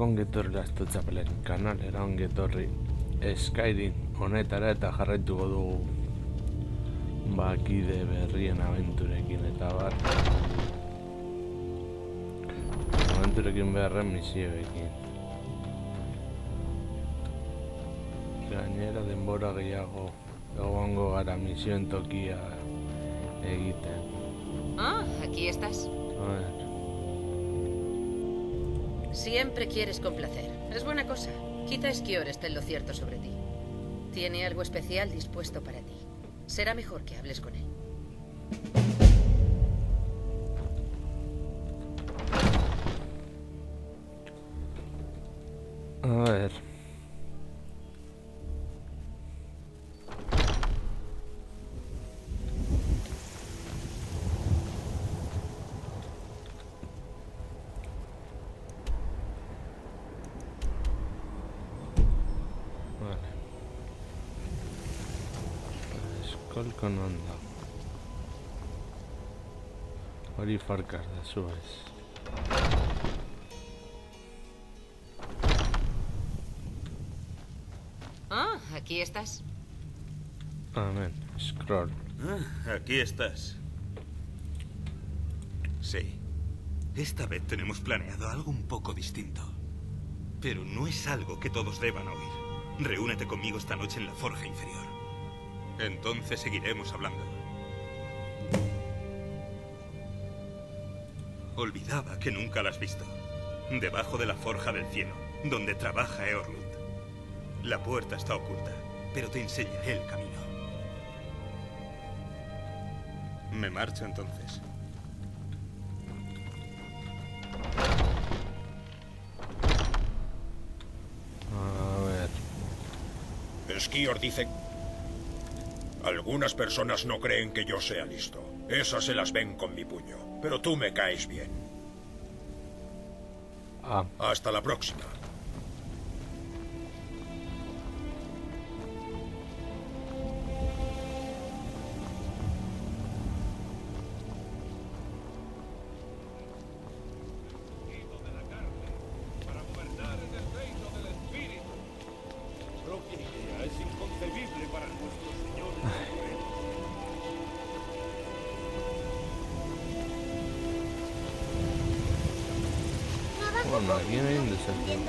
ongi etorri Lasto Txapelen kanalera, ongi etorri Skyrim honetara eta jarraituko dugu kide berrien abenturekin eta bar abenturekin beharren misioekin. Gainera denbora gehiago egongo gara misioen tokia egiten. Ah, aquí estás. A ver. Siempre quieres complacer. Es buena cosa. Quizá Esquior esté en lo cierto sobre ti. Tiene algo especial dispuesto para ti. Será mejor que hables con él. A ver. Kolkon onda. Hori farkar da zuez. Ah, aquí estás. Amén. Scroll. Ah, aquí estás. Sí. Esta vez tenemos planeado algo un poco distinto. Pero no es algo que todos deban oír. Reúnete conmigo esta noche en la forja inferior. Entonces seguiremos hablando. Olvidaba que nunca la has visto. Debajo de la forja del cielo, donde trabaja Eorlund. La puerta está oculta, pero te enseñaré el camino. Me marcho entonces. A ver. Esquior dice... Algunas personas no creen que yo sea listo. Esas se las ven con mi puño. Pero tú me caes bien. Hasta la próxima. Bueno, aquí no hay un desafío.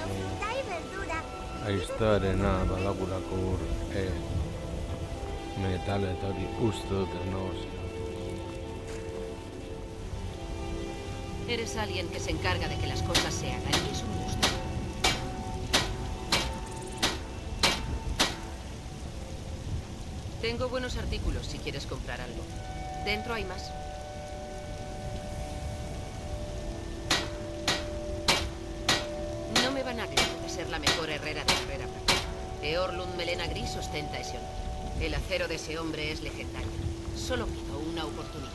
Aiztoarena badagulako metal eta hori uste dut negozio. Eres alguien que se encarga de que las cosas se hagan y es un gusto. Tengo buenos artículos si quieres comprar algo. Dentro hay más. No me vanaglo de ser la mejor herrera de Herrera Blanca. Eorlund Melena Gris ostenta ese honor. El acero de ese hombre es legendario. Solo pido una oportunidad.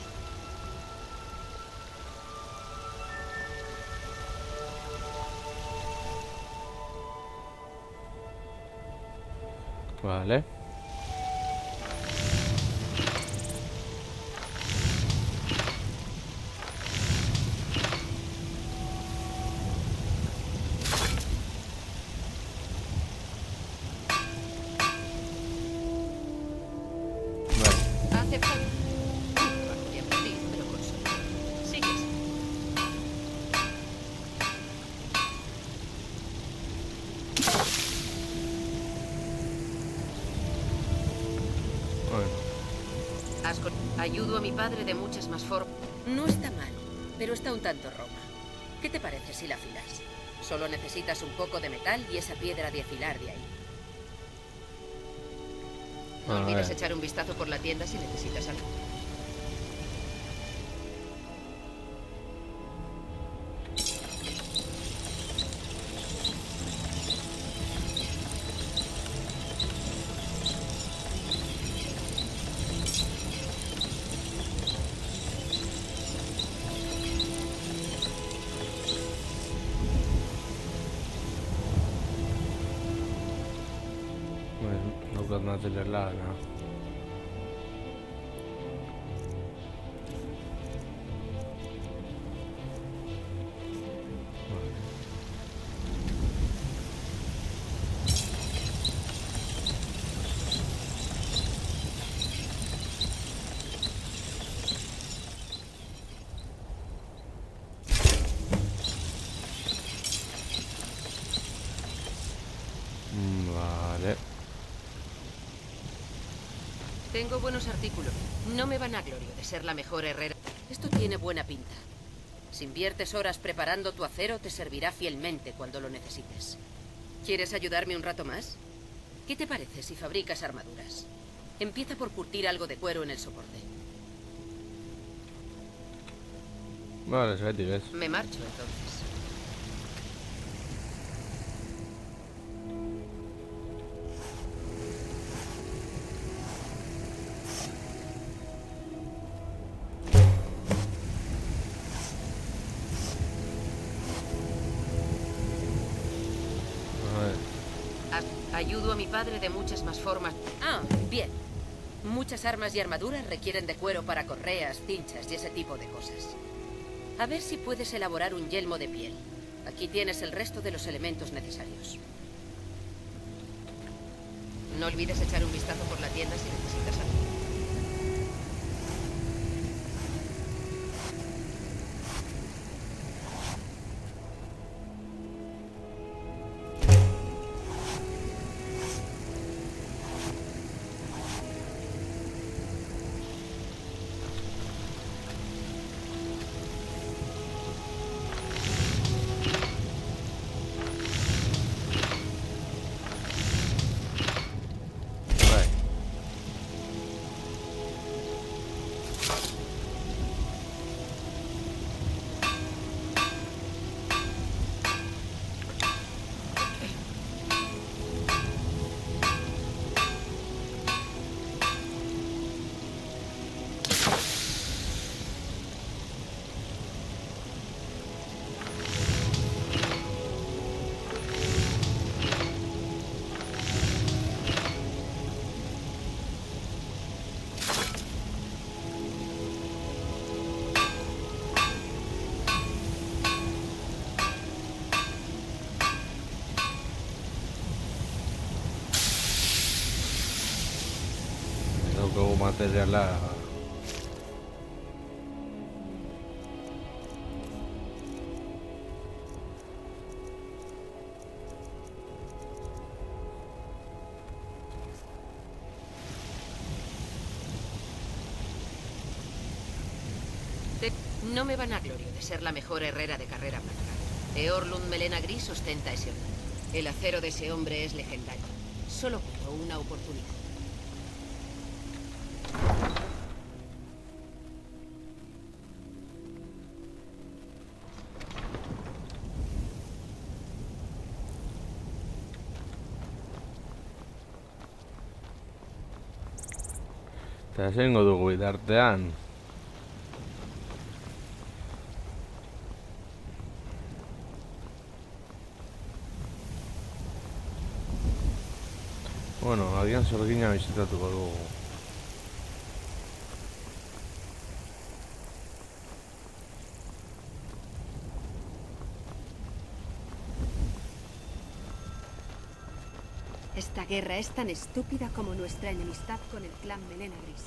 Vale. Aceptado. Bien perdido, pero con suerte. Sigues. Bueno. Ayudo a mi padre de muchas más formas. No está mal, pero está un tanto roma. ¿Qué te parece si la afilas? Solo necesitas un poco de metal y esa piedra de afilar de ahí. No olvides echar un vistazo por la tienda si necesitas algo. Tornate là, no? Vale. Tengo buenos artículos. No me vanaglorio de ser la mejor herrera. Esto tiene buena pinta. Si inviertes horas preparando tu acero, te servirá fielmente cuando lo necesites. ¿Quieres ayudarme un rato más? ¿Qué te parece si fabricas armaduras? Empieza por curtir algo de cuero en el soporte. Vale, ves. Me marcho entonces. Ayudo a mi padre de muchas más formas. Ah, bien. Muchas armas y armaduras requieren de cuero para correas, cinchas y ese tipo de cosas. A ver si puedes elaborar un yelmo de piel. Aquí tienes el resto de los elementos necesarios. No olvides echar un vistazo por la tienda si necesitas algo. Tengo material a... No me vanaglorio de ser la mejor herrera de carrera blanca. Eorlund Melena Gris ostenta ese honor. El acero de ese hombre es legendario. Solo pido una oportunidad. Eta esango dugu bitartean. Bueno, agian Sorgina bisitatuko dugu. Esta guerra es tan estúpida como nuestra enemistad con el clan Melena Gris.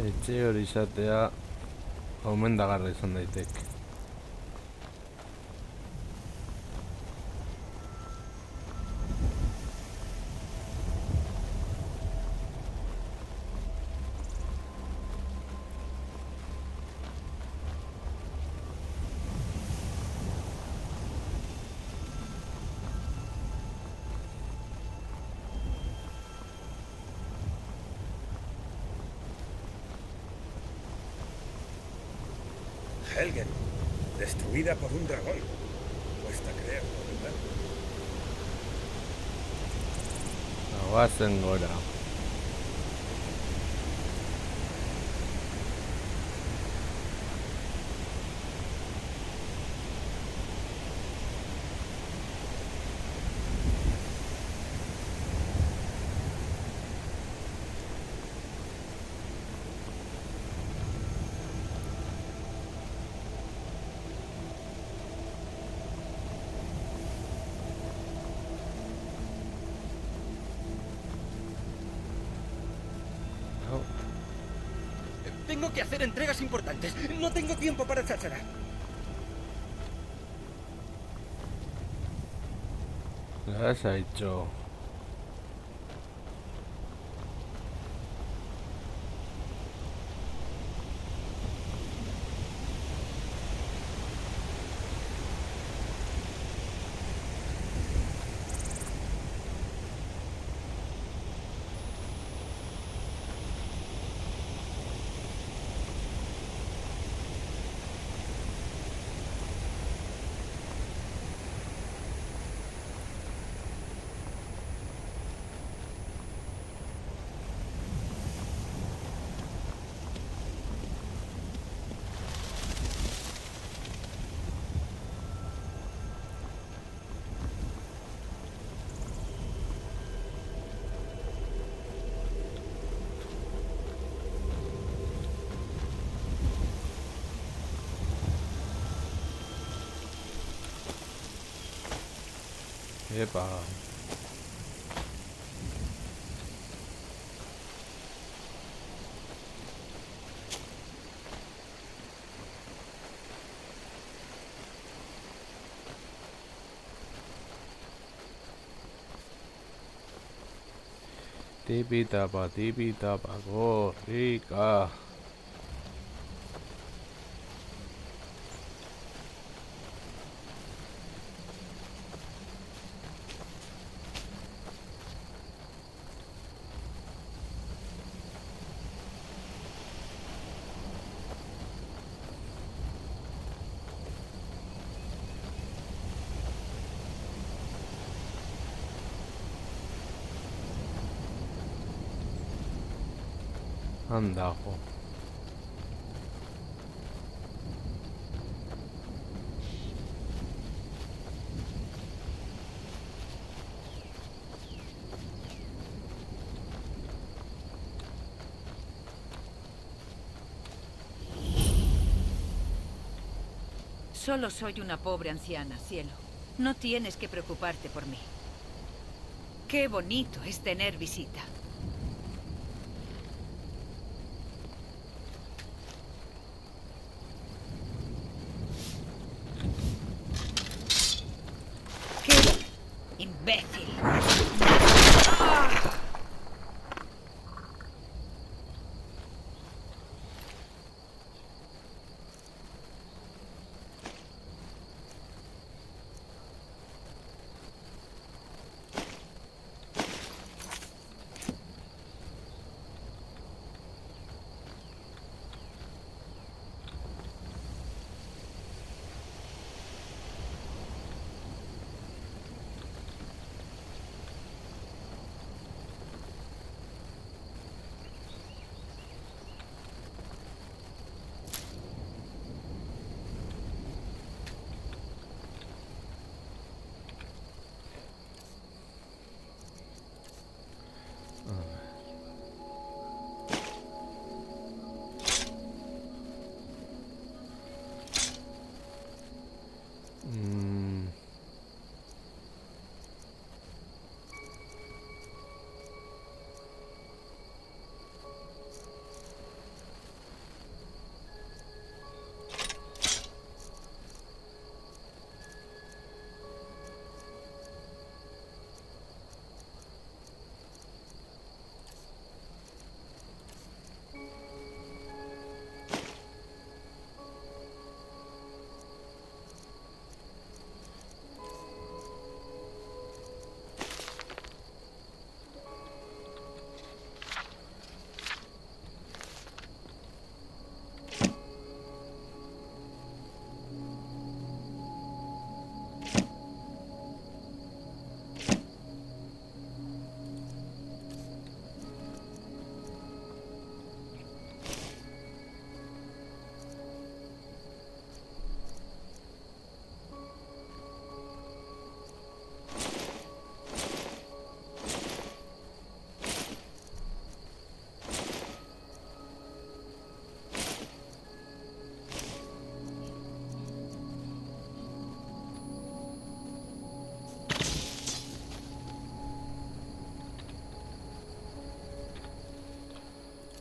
Etxe hori izatea omendagarra izan daiteke. Helgen, destruida por un dragón. Cuesta creerlo, ¿verdad? Goazen gora. Tengo que hacer entregas importantes. No tengo tiempo para cháchara. ¿Qué has hecho? Epa. Tipi tapa, rica. Anda, jo. Solo soy una pobre anciana, cielo. No tienes que preocuparte por mí. Qué bonito es tener visita. ¡Qué imbécil!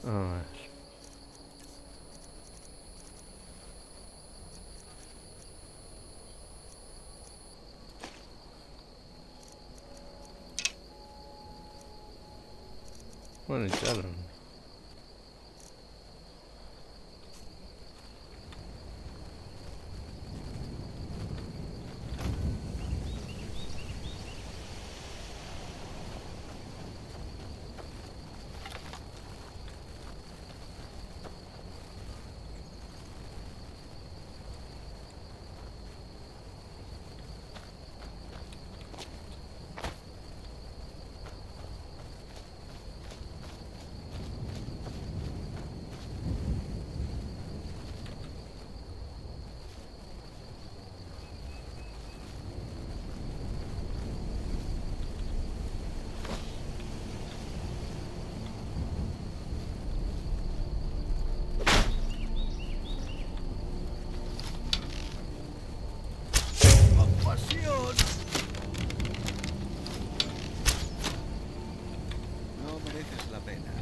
A ver. Bueno, echaron. No mereces la pena.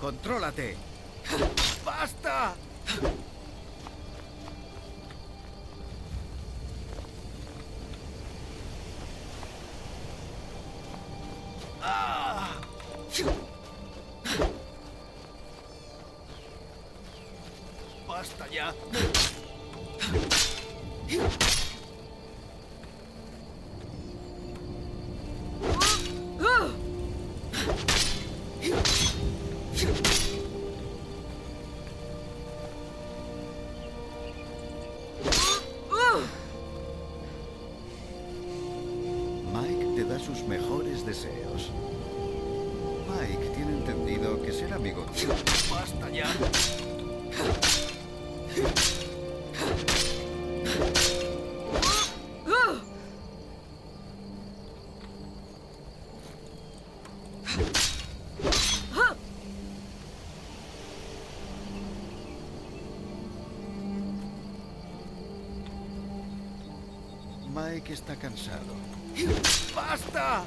¡Contrólate! ¡Basta! ¡Basta ya! Mike te da sus mejores deseos. Mike tiene entendido que ser amigo tuyo... ¡Basta ya! Mike está cansado. ¡Basta!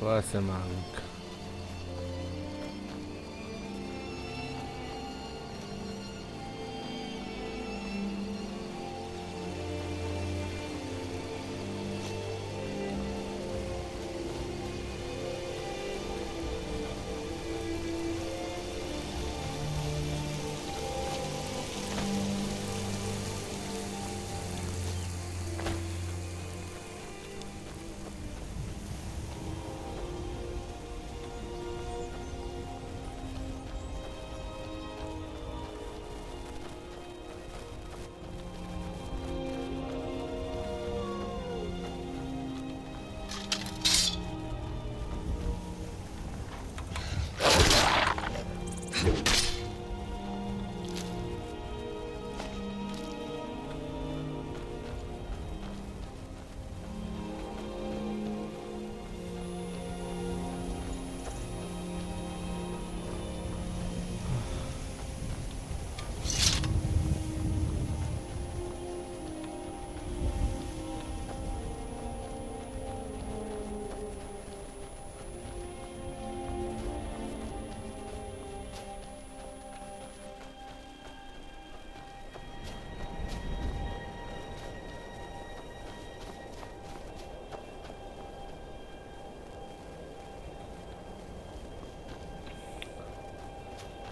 Quase manca.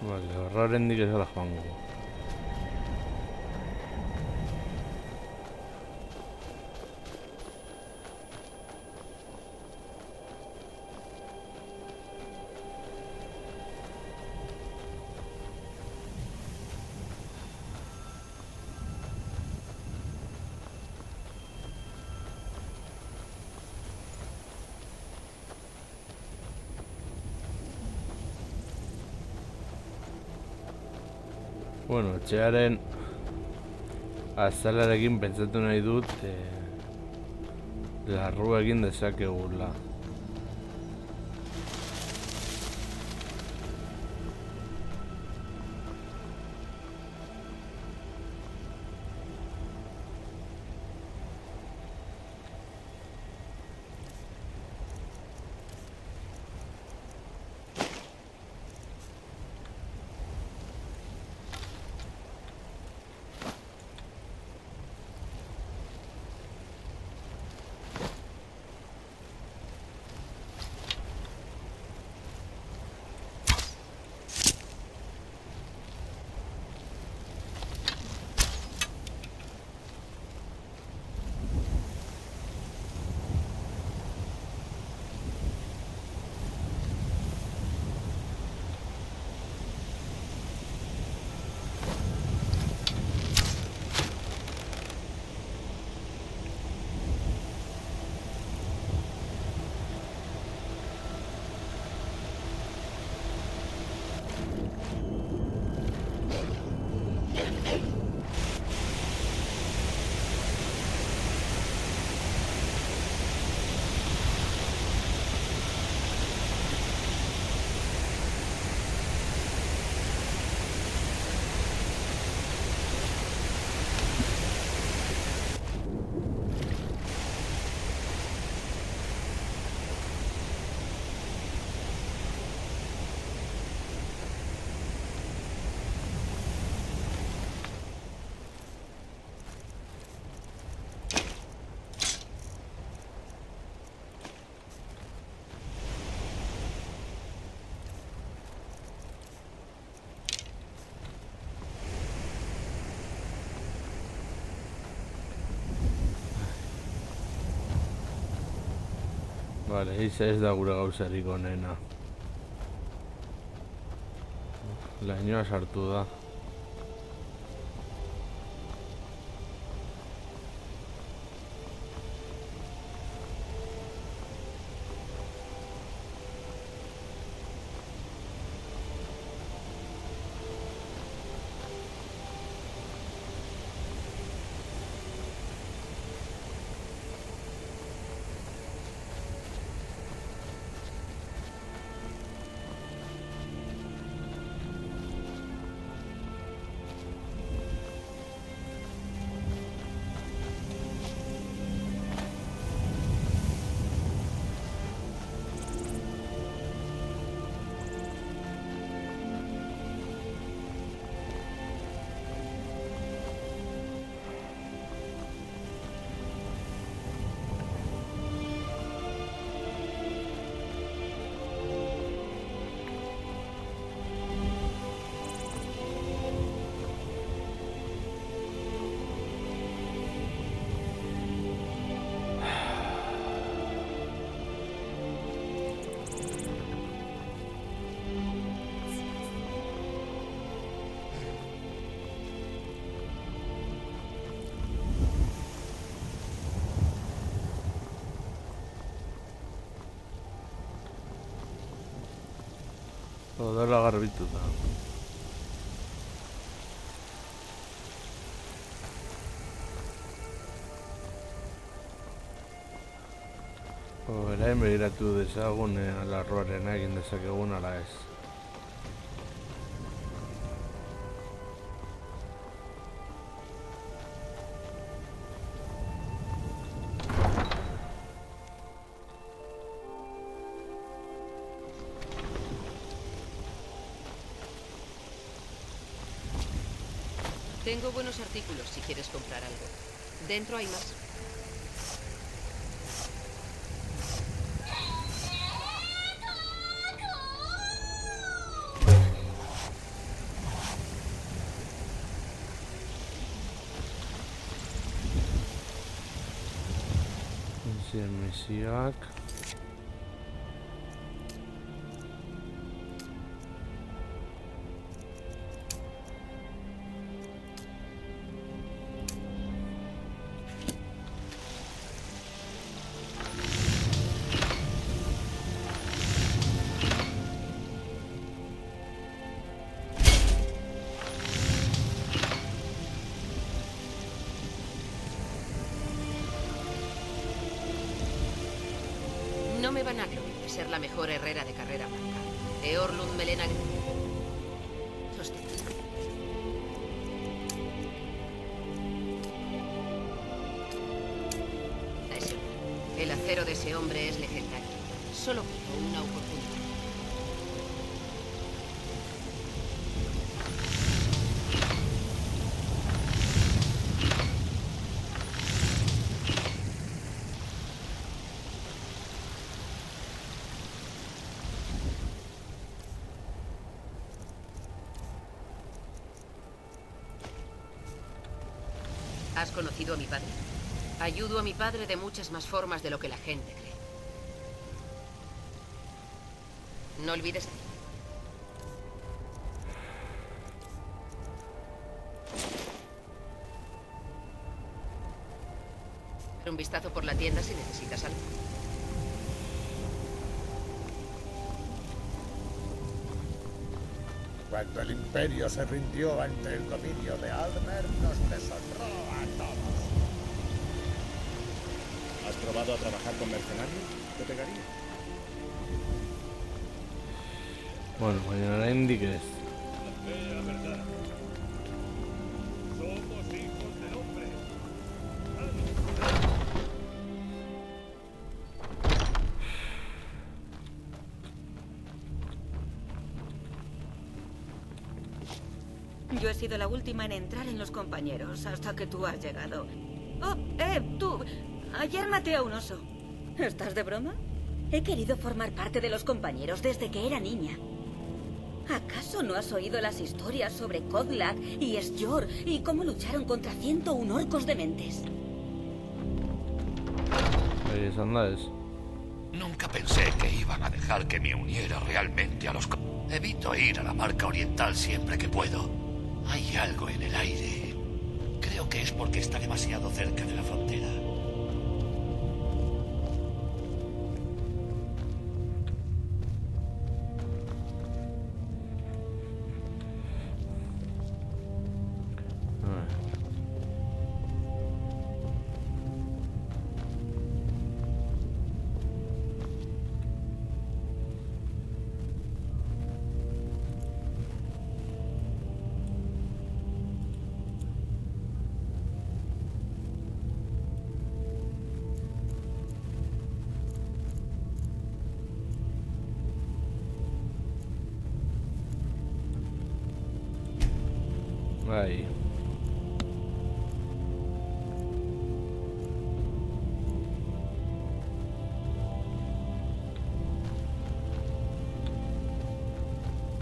Vale, horrendik ez gara joango. Bueno, etxearen azalarekin pentsatu nahi dut larru egin dezakegula. Vale, isa ez da gure gauzarik onena. Lainoa sartu da. Odela garbitu da. Orain begiratu dezagun larruarena egin dezakegun ala ez. Tengo buenos artículos si quieres comprar algo. Dentro hay más. Amnesiak. No me van a gloria de ser la mejor herrera de carrera blanca. Eorlund Melena... Sostén. El acero de ese hombre es legendario. Solo pido una oportunidad. ¿Has conocido a mi padre? Ayudo a mi padre de muchas más formas de lo que la gente cree. No olvides... Un vistazo por la tienda si necesitas algo. Cuando el Imperio se rindió ante el dominio de Aldmer, nos deshonró a todos. ¿Has probado a trabajar con mercenarios? ¿Te pegaría? Bueno, mañana indiques. La verdad. Somos hijos del hombre. Yo he sido la última en entrar en los compañeros hasta que tú has llegado. Oh, tú. Ayer maté a un oso. ¿Estás de broma? He querido formar parte de los compañeros desde que era niña. ¿Acaso no has oído las historias sobre Kodlak y Sjor y cómo lucharon contra 101 orcos dementes? Ahí andáis. Nunca pensé que iban a dejar que me uniera realmente a los... Evito ir a la Marca Oriental siempre que puedo. Hay algo en el aire. Creo que es porque está demasiado cerca de la frontera. Ahí.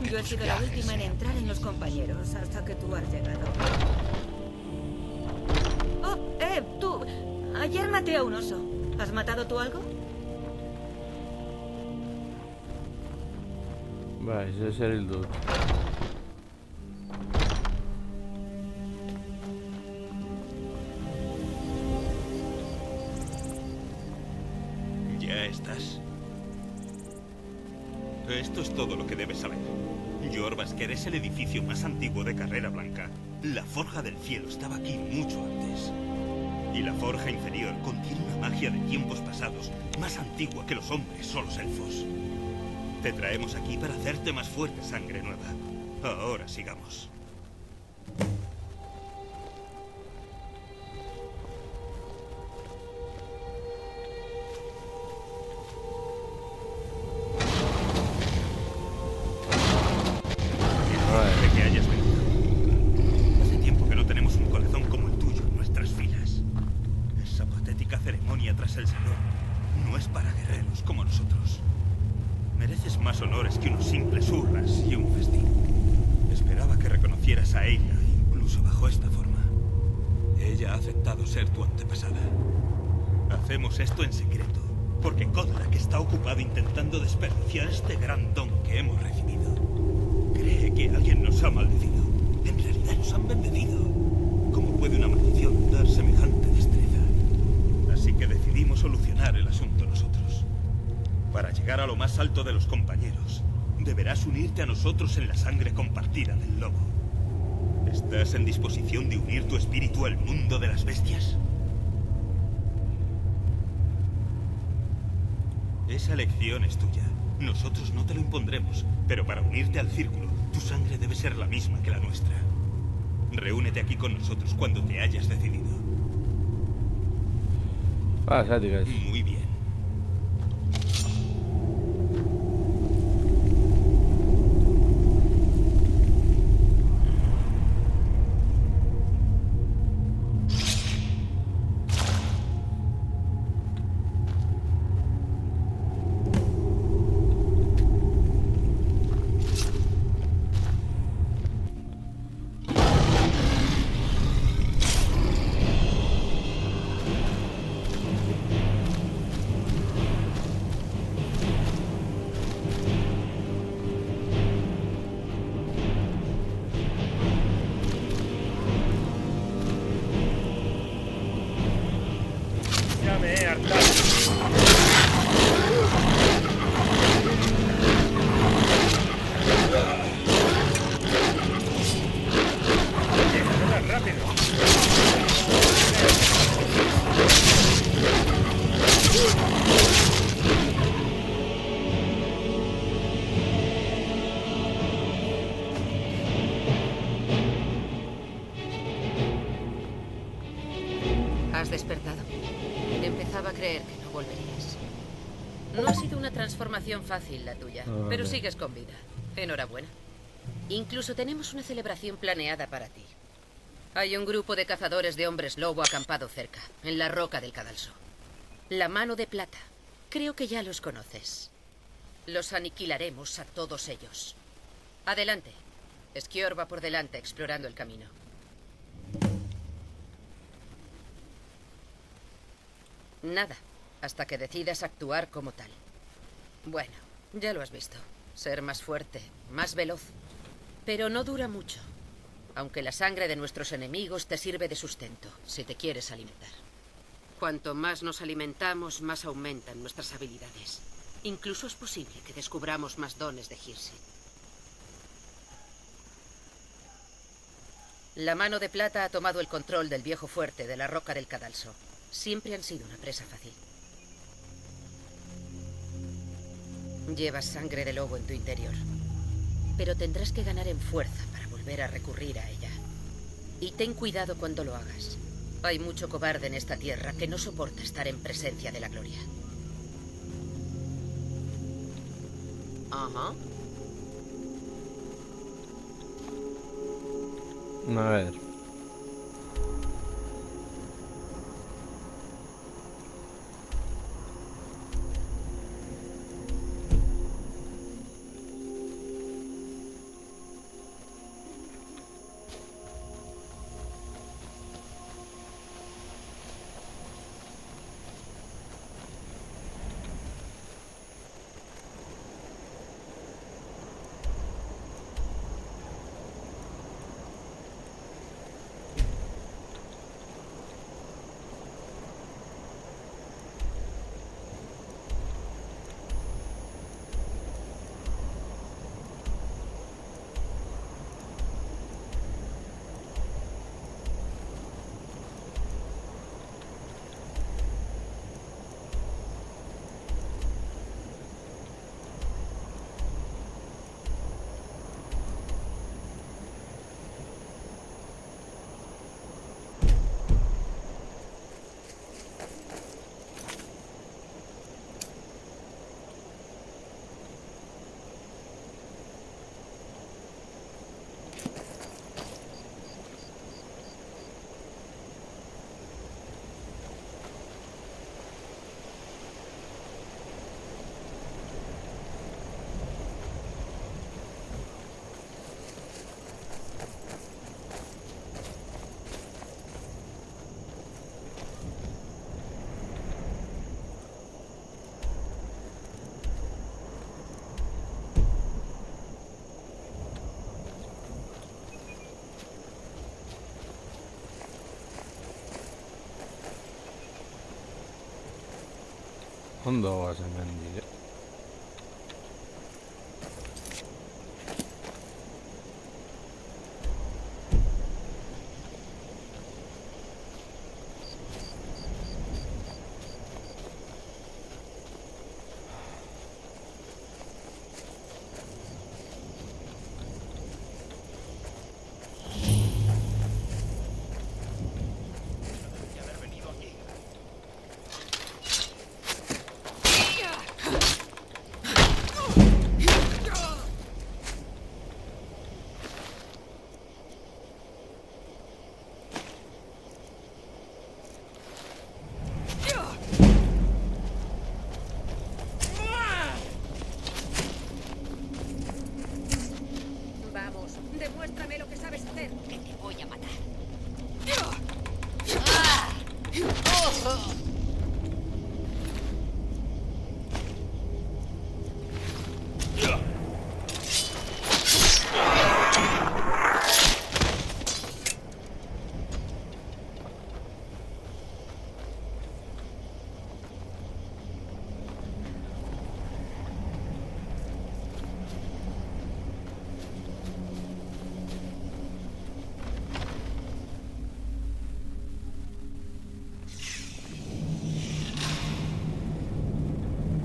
Yo he sido la última en entrar en los compañeros hasta que tú has llegado. Oh, tú. Ayer maté a un oso. ¿Has matado tú algo? Va, ese es el dude. ¿Ya estás? Esto es todo lo que debes saber. Jorrvaskr es el edificio más antiguo de Carrera Blanca. La Forja del Cielo estaba aquí mucho antes. Y la Forja Inferior contiene una magia de tiempos pasados más antigua que los hombres o los elfos. Te traemos aquí para hacerte más fuerte, sangre nueva. Ahora sigamos. De que hayas venido. Hace tiempo que no tenemos un corazón como el tuyo en nuestras filas. Esa patética ceremonia tras el salón no es para guerreros como nosotros. Mereces más honores que unos simples hurras y un festín. Esperaba que reconocieras a ella, incluso bajo esta forma. Ella ha aceptado ser tu antepasada. Hacemos esto en secreto Porque Kodlak está ocupado intentando desperdiciar este gran don que hemos recibido. Cree que alguien nos ha maldecido. En realidad nos han bendecido. ¿Cómo puede una maldición dar semejante destreza? Así que decidimos solucionar el asunto nosotros. Para llegar a lo más alto de los compañeros, deberás unirte a nosotros en la sangre compartida del lobo. ¿Estás en disposición de unir tu espíritu al mundo de las bestias? Esa elección es tuya. Nosotros no te lo impondremos, pero para unirte al círculo, tu sangre debe ser la misma que la nuestra. Reúnete aquí con nosotros cuando te hayas decidido. Asiáticas. Muy bien. Ya me he hartado. Llega tan rápido. ¿Has despertado? Empezaba a creer que no volverías. No ha sido una transformación fácil la tuya, pero sigues con vida. Enhorabuena. Incluso tenemos una celebración planeada para ti. Hay un grupo de cazadores de hombres lobo acampado cerca, en la roca del cadalso. La Mano de Plata. Creo que ya los conoces. Los aniquilaremos a todos ellos. Adelante. Esquior va por delante explorando el camino. Nada, hasta que decidas actuar como tal. Bueno, ya lo has visto. Ser más fuerte, más veloz. Pero no dura mucho. Aunque la sangre de nuestros enemigos te sirve de sustento, si te quieres alimentar. Cuanto más nos alimentamos, más aumentan nuestras habilidades. Incluso es posible que descubramos más dones de Hirsi. La Mano de Plata ha tomado el control del viejo fuerte de la roca del cadalso. Siempre han sido una presa fácil. Llevas sangre de lobo en tu interior. Pero tendrás que ganar en fuerza para volver a recurrir a ella. Y ten cuidado cuando lo hagas. Hay mucho cobarde en esta tierra que no soporta estar en presencia de la gloria. Ajá. A ver. Ondo goaz hemendik, Vamos, demuéstrame lo que sabes hacer. Que te voy a matar.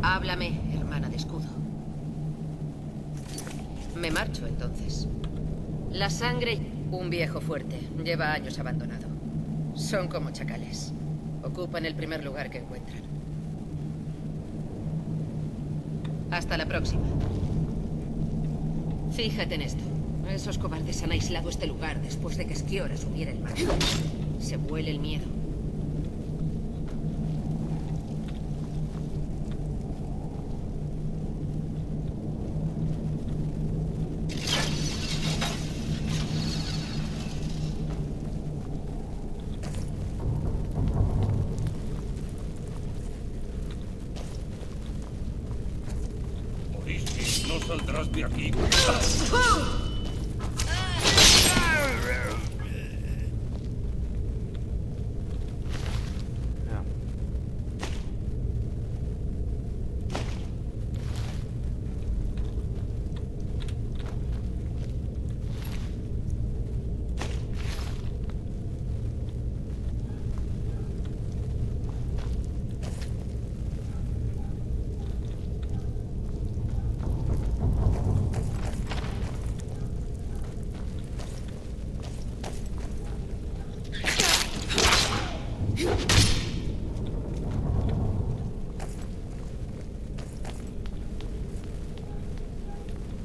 Háblame, hermana de escudo. Me marcho, entonces. La sangre... Un viejo fuerte. Lleva años abandonado. Son como chacales. Ocupan el primer lugar que encuentran. Hasta la próxima. Fíjate en esto. Esos cobardes han aislado este lugar después de que Skior asumiera el mando. Se vuela el miedo. Odysseus, no saldrás de aquí. ja.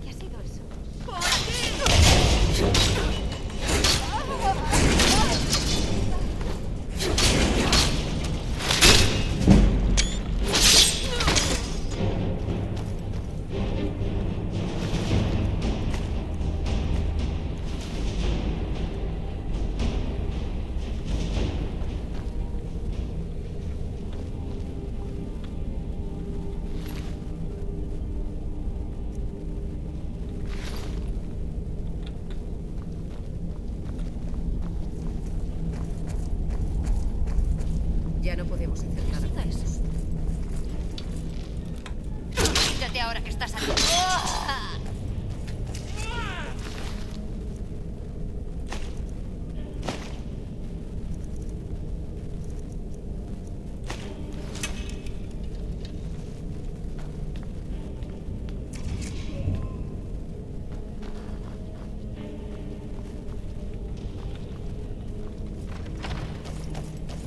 ¿Qué ha sido eso? Ya no podemos hacer nada con eso. Quítate ahora que estás aquí.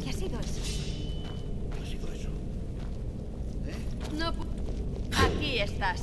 ¿Qué ha sido eso? ¿Qué ha sido eso? No. Aquí estás.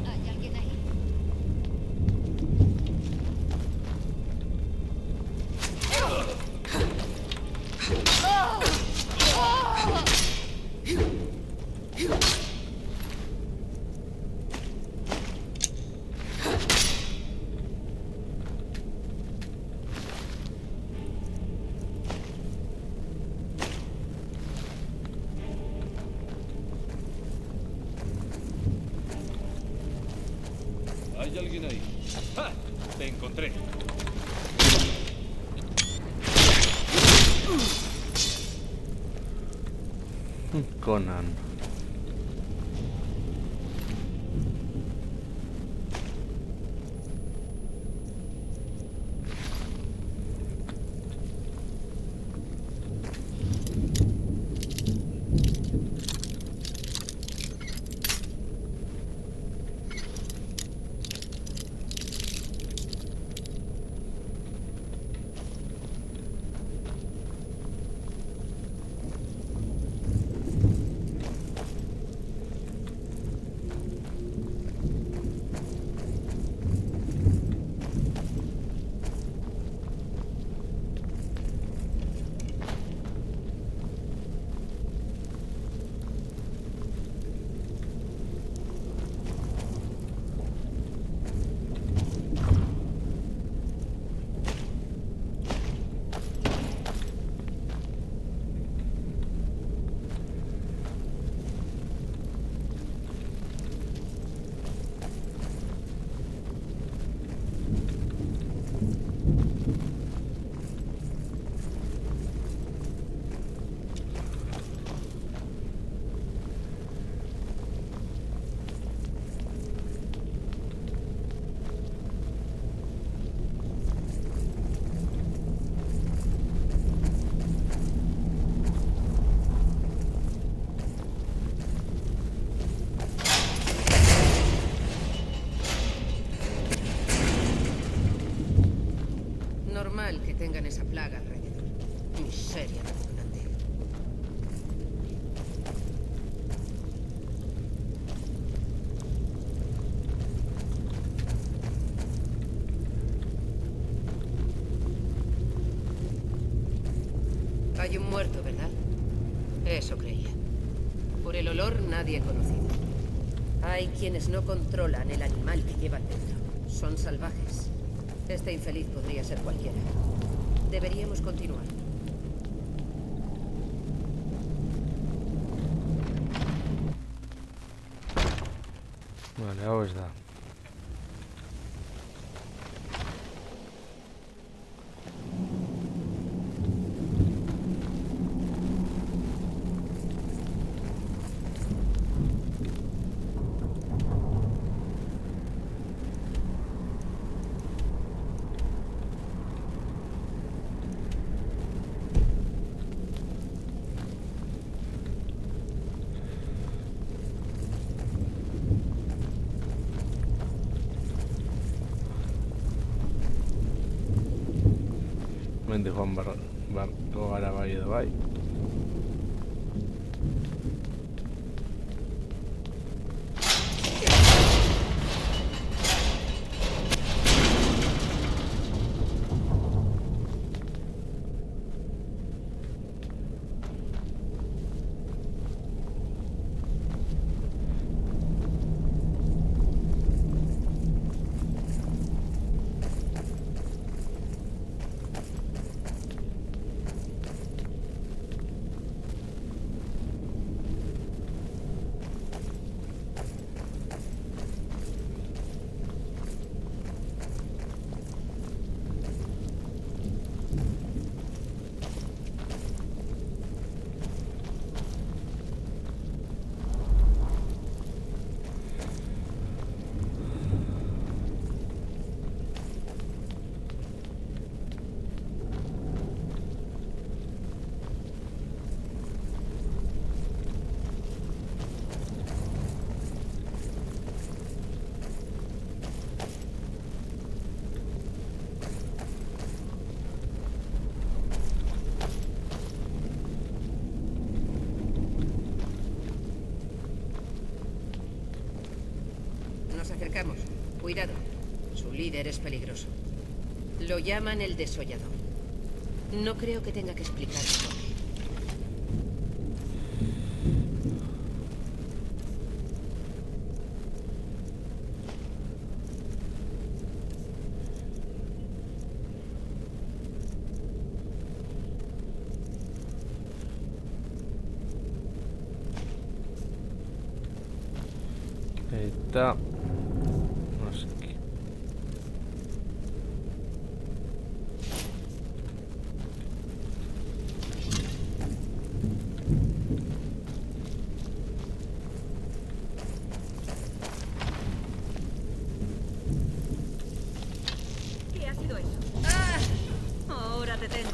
¿Hay alguien ahí? hay alguien ahí. ¡Ah! Te encontré. Conan. Normal que tengan esa plaga alrededor. Miseria repugnante. Hay un muerto, ¿verdad? Eso creía. Por el olor nadie conocido. Hay quienes no controlan el animal que llevan dentro. Son salvajes. Este infeliz podría ser cualquiera. Deberíamos continuar. Vale, hau ez da. Hemendik joan barko gara bai edo bai. Nos acercamos. Cuidado. Su líder es peligroso. Lo llaman el desollador. No creo que tenga que explicar por qué. Eta noski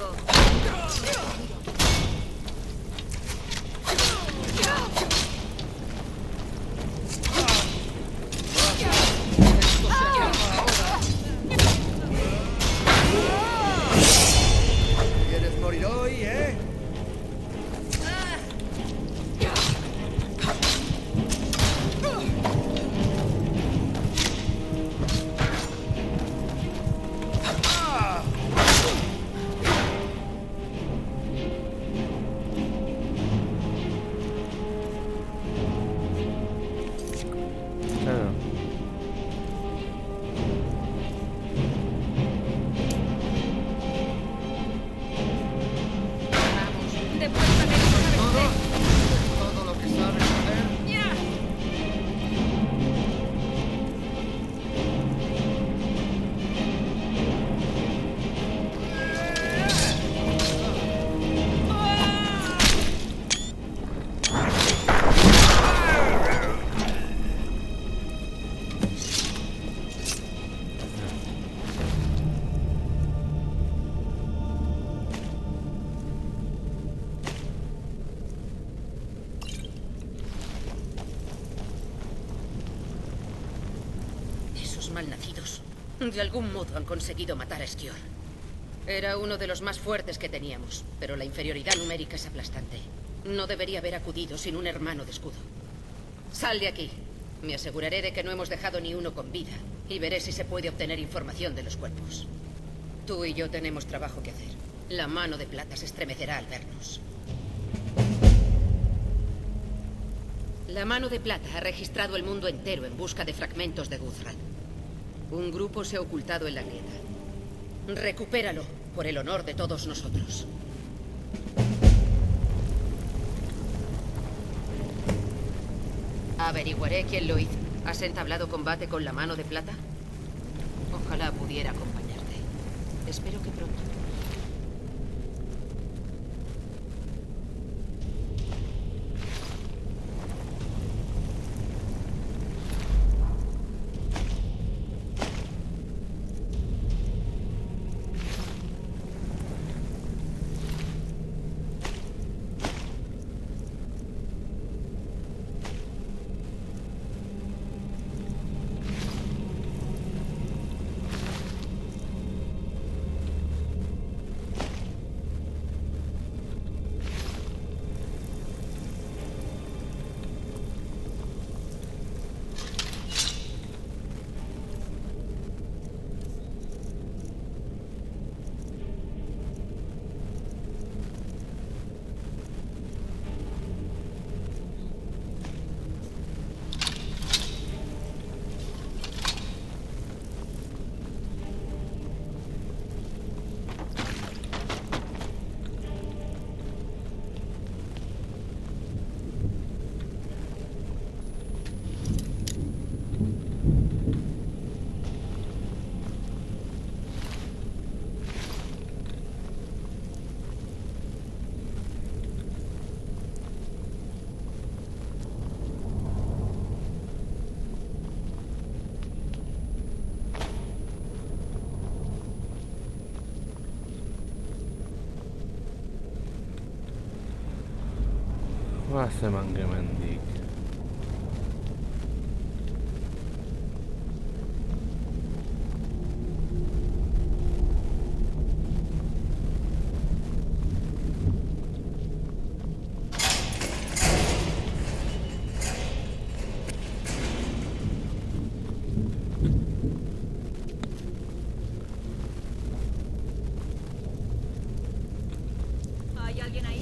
fuego. ¿Quieres morir hoy, eh? Claro. Demuéstrame cómo vencer. Todo lo que sabes hacer. ¡Ya! Esos malnacidos, de algún modo han conseguido matar a Skjor. Era uno de los más fuertes que teníamos, pero la inferioridad numérica es aplastante. No debería haber acudido sin un hermano de escudo. Sal de aquí. Me aseguraré de que no hemos dejado ni uno con vida, y veré si se puede obtener información de los cuerpos. Tú y yo tenemos trabajo que hacer. La mano de plata se estremecerá al vernos. La mano de plata ha registrado el mundo entero en busca de fragmentos de Guthrad. Un grupo se ha ocultado en la grieta. Recupéralo, por el honor de todos nosotros. Averiguaré quién lo hizo. ¿Has entablado combate con la mano de plata? Ojalá pudiera acompañarte. Espero que pronto. Hace mangue mendic. ¿Hay alguien ahí?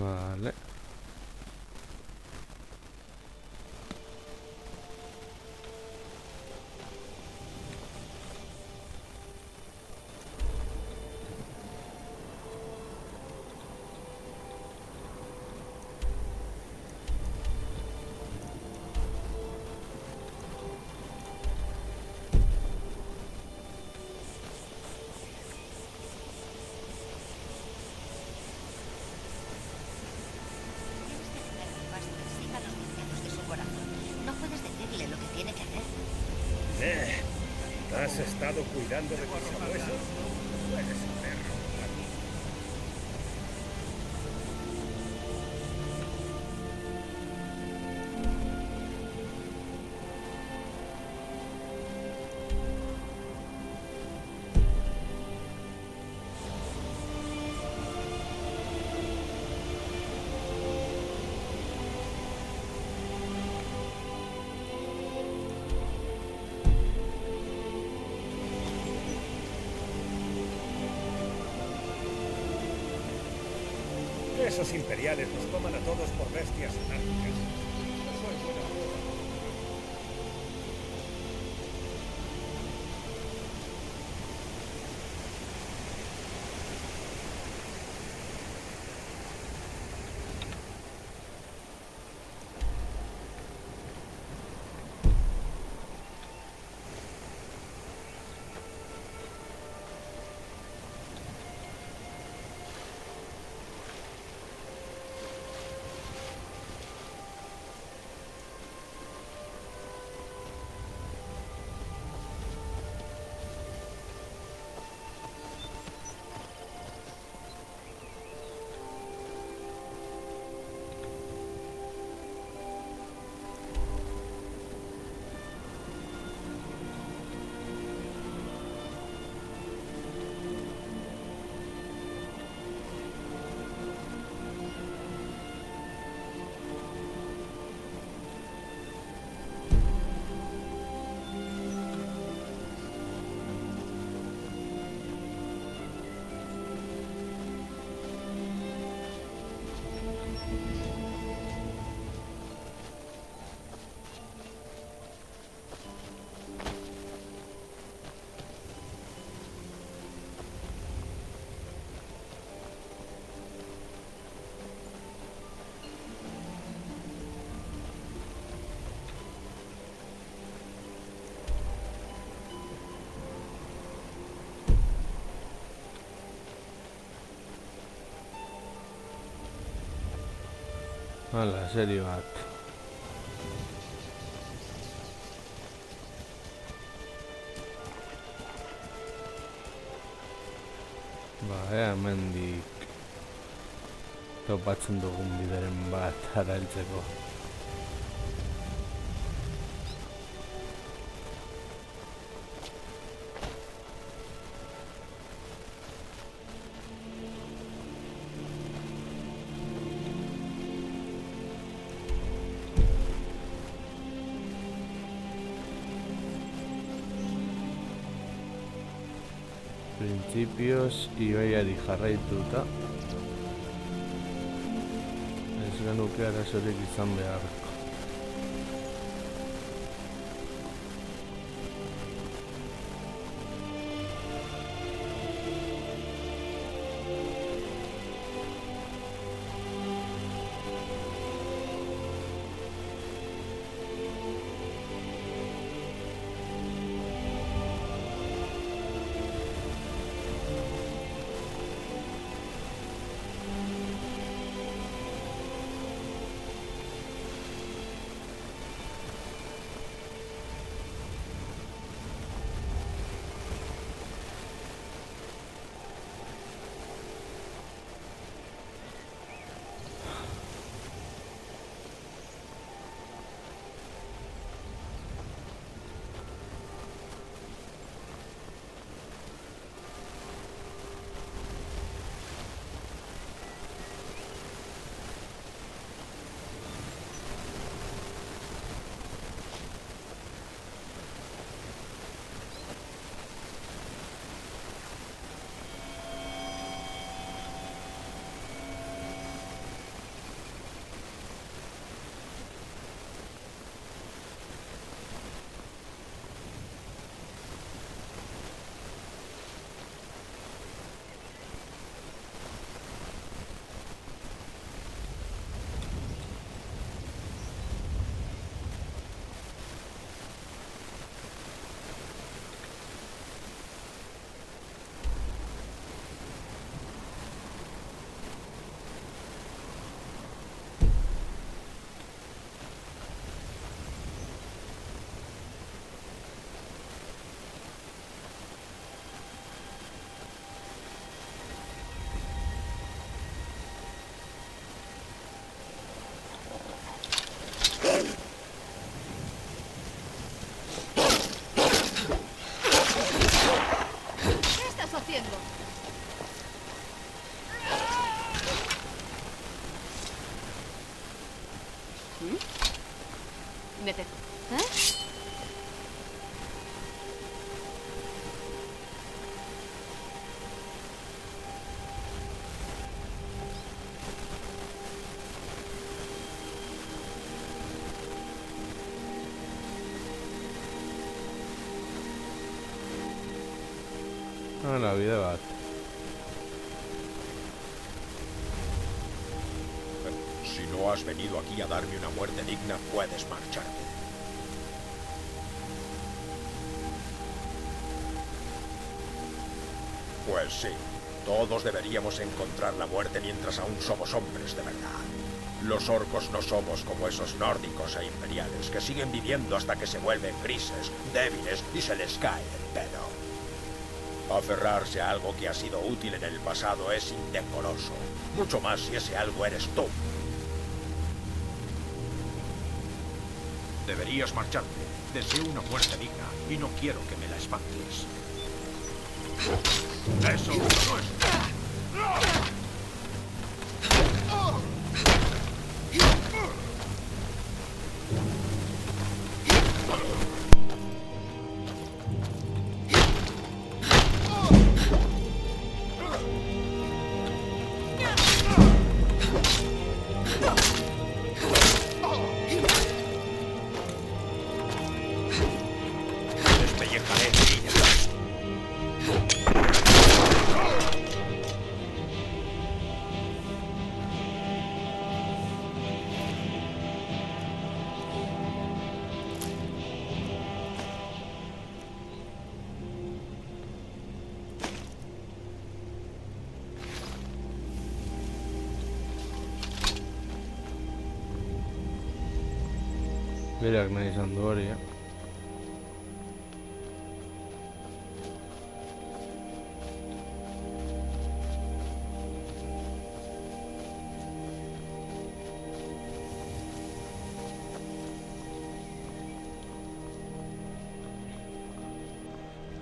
Vale. ¿Has estado cuidando de tus abuelos? Puedes hacerlo. Esos imperiales nos toman a todos por bestias anárquicas. No soy buena prueba. Hala, seri bat. Ba, hemendik topatzen dugun bideren bat arailtzeko. Printzipioz ibaiari jarraituta ez genuke arazorik izan beharko. Vete. ¿Eh? Ah, la vida va. Si no has venido aquí a darme una muerte digna, puedes marcharte. Pues sí, todos deberíamos encontrar la muerte mientras aún somos hombres de verdad. Los orcos no somos como esos nórdicos e imperiales que siguen viviendo hasta que se vuelven grises, débiles y se les cae el pelo. Aferrarse a algo que ha sido útil en el pasado es indecoroso, mucho más si ese algo eres tú. Deberías marcharte. Deseo una muerte digna y no quiero que me la espantes. Eso no es... Mira que nadie Sandoria.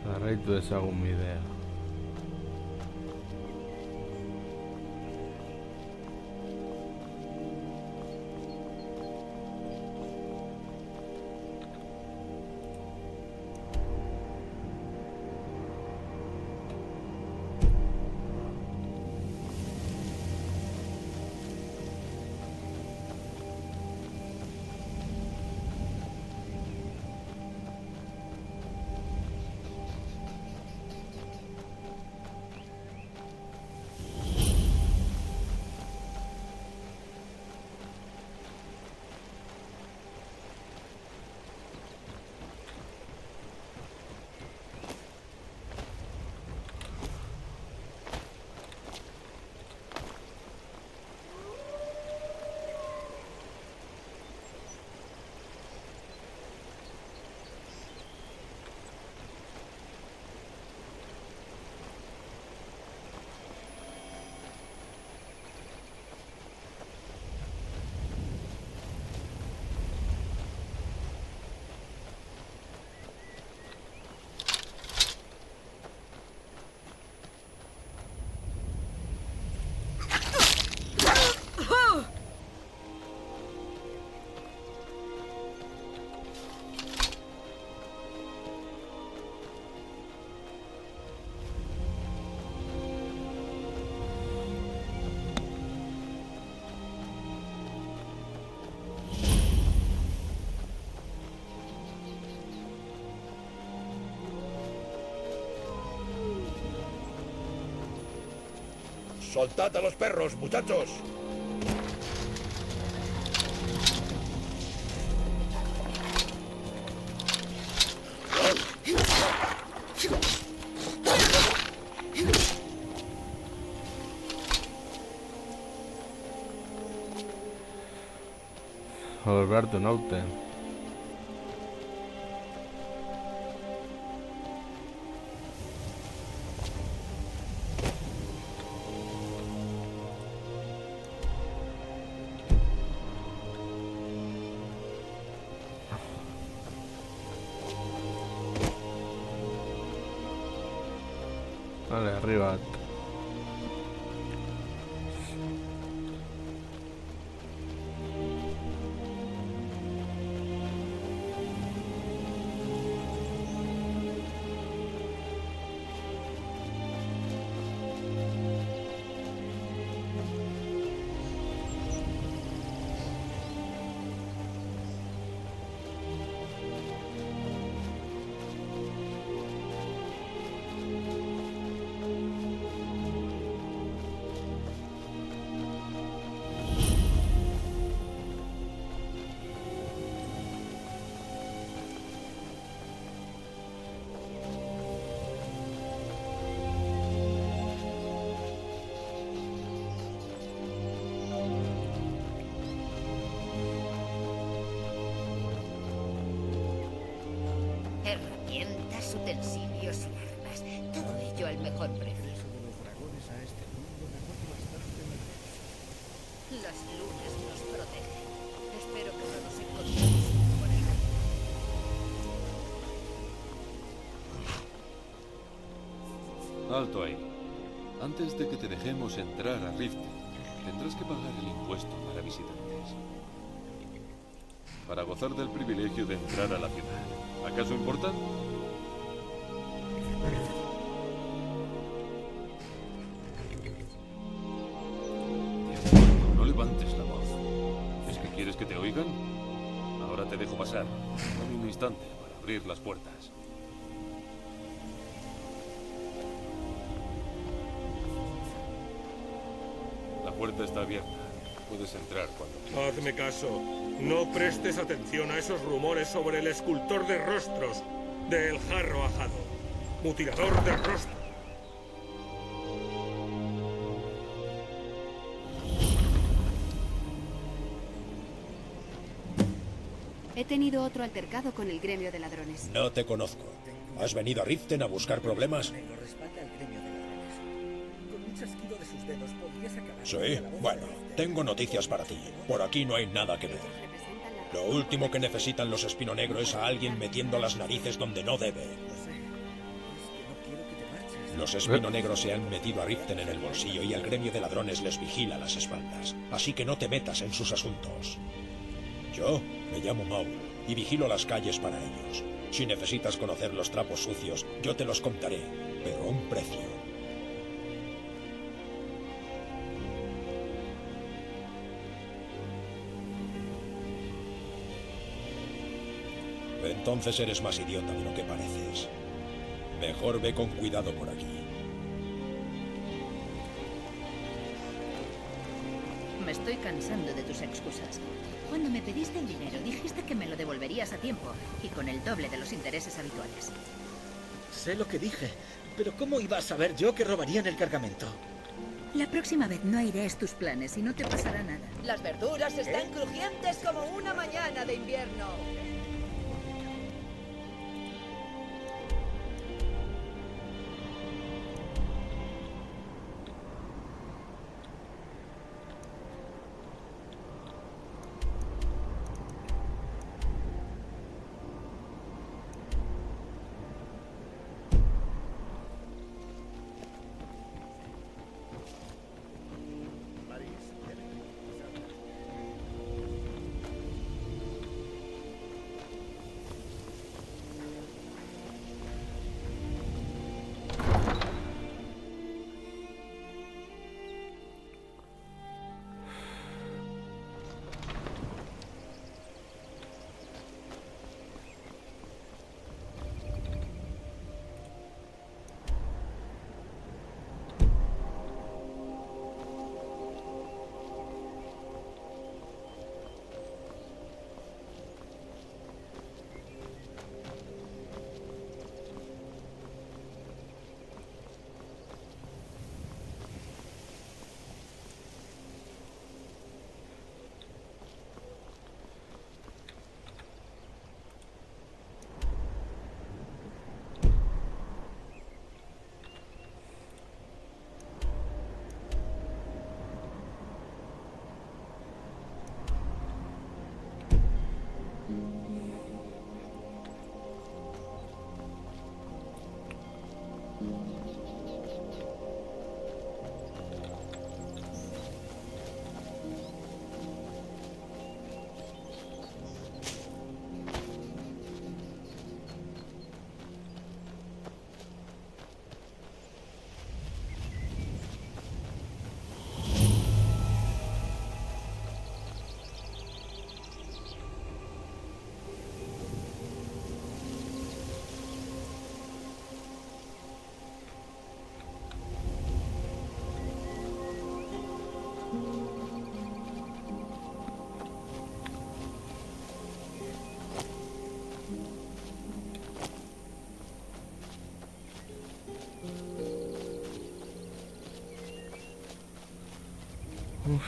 Jarraitu ezagun bidea. ¡Soltad a los perros, muchachos! Alberto Naute. Vale, arriba. Lunes, utensilios y armas. Todo ello al mejor precio. Las lunas nos protegen. Espero que no nos encontremos por el camino. Alto ahí. Antes de que te dejemos entrar a Riften, tendrás que pagar el impuesto para visitantes. Para gozar del privilegio de entrar a la ciudad. ¿Acaso importa? No levantes la voz. ¿Es que quieres que te oigan? Ahora te dejo pasar. Dame un instante para abrir las puertas. La puerta está abierta. Puedes entrar cuando quieras. Hazme caso. No prestes atención a esos rumores sobre el escultor de rostros de El Jarro Ajado. Mutilador de rostros. He tenido otro altercado con el gremio de ladrones. No te conozco. ¿Has venido a Riften a buscar problemas? Sí, bueno, tengo noticias para ti. Por aquí no hay nada que ver. Lo último que necesitan los Espino Negro es a alguien metiendo las narices donde no debe. Los Espino Negro se han metido a Riften en el bolsillo y el gremio de ladrones les vigila las espaldas. Así que no te metas en sus asuntos. Yo me llamo Maul y vigilo las calles para ellos. Si necesitas conocer los trapos sucios, yo te los contaré, pero a un precio. Entonces eres más idiota de lo que pareces. Mejor ve con cuidado por aquí. Me estoy cansando de tus excusas. Cuando me pediste el dinero, dijiste que me lo devolverías a tiempo y con el doble de los intereses habituales. Sé lo que dije, pero ¿cómo iba a saber yo que robarían el cargamento? La próxima vez no airees tus planes y no te pasará nada. Las verduras están crujientes como una mañana de invierno.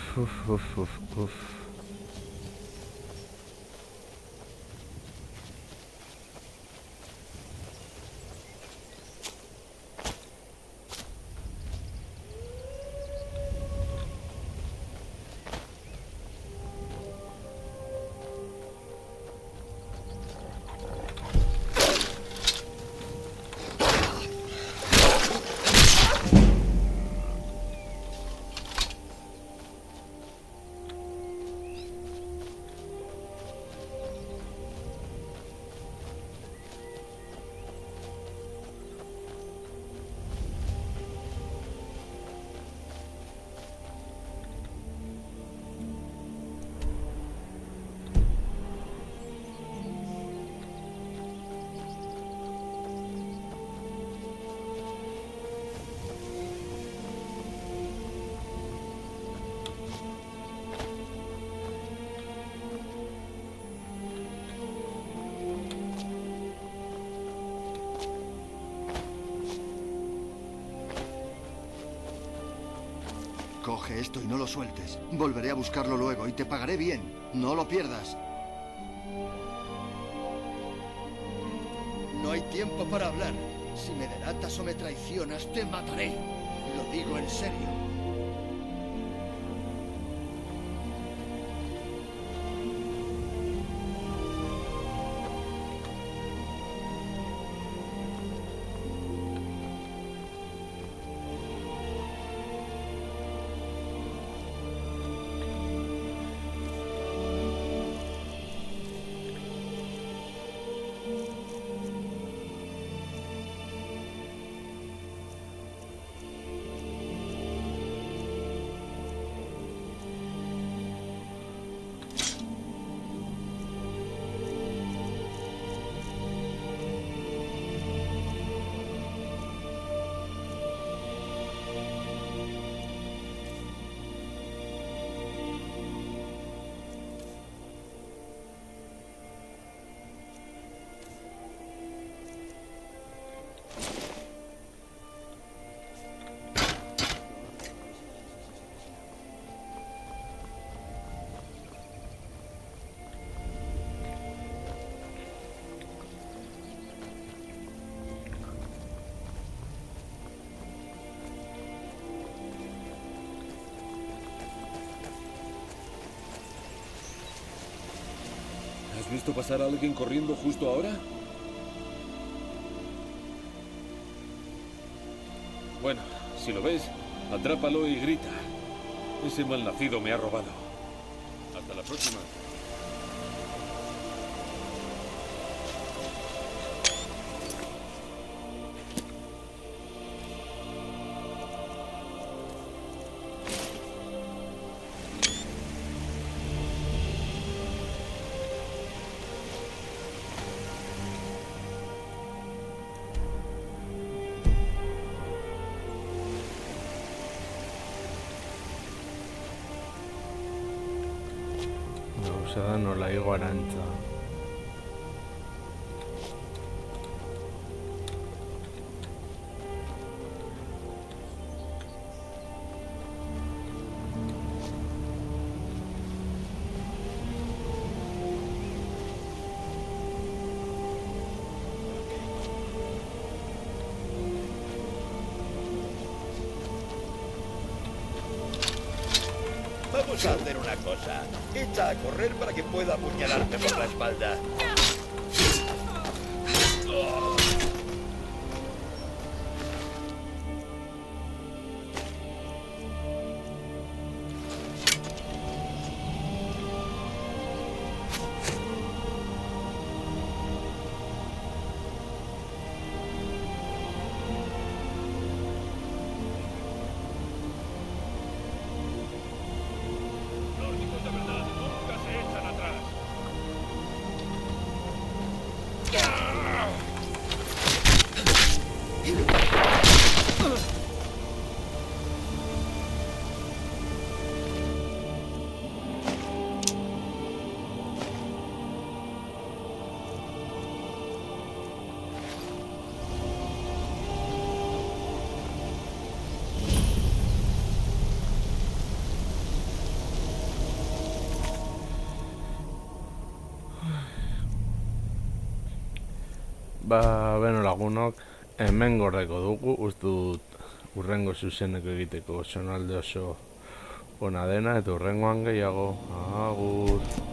Uf. esto y no lo sueltes. Volveré a buscarlo luego y te pagaré bien. No lo pierdas. No hay tiempo para hablar. Si me delatas o me traicionas, te mataré. Lo digo en serio. ¿Has visto pasar a alguien corriendo justo ahora? Bueno, si lo ves, atrápalo y grita. Ese malnacido me ha robado. Hasta la próxima. Gauzada nola igo arantza. Vamos a hacer una cosa. Echa a correr para que pueda apuñalarte por la espalda. Beno lagunok, hemen gorreko dugu, uste dut urrengo zuzeneko egiteko sonalde oso ona dena, eta urrengoan gehiago. Agur!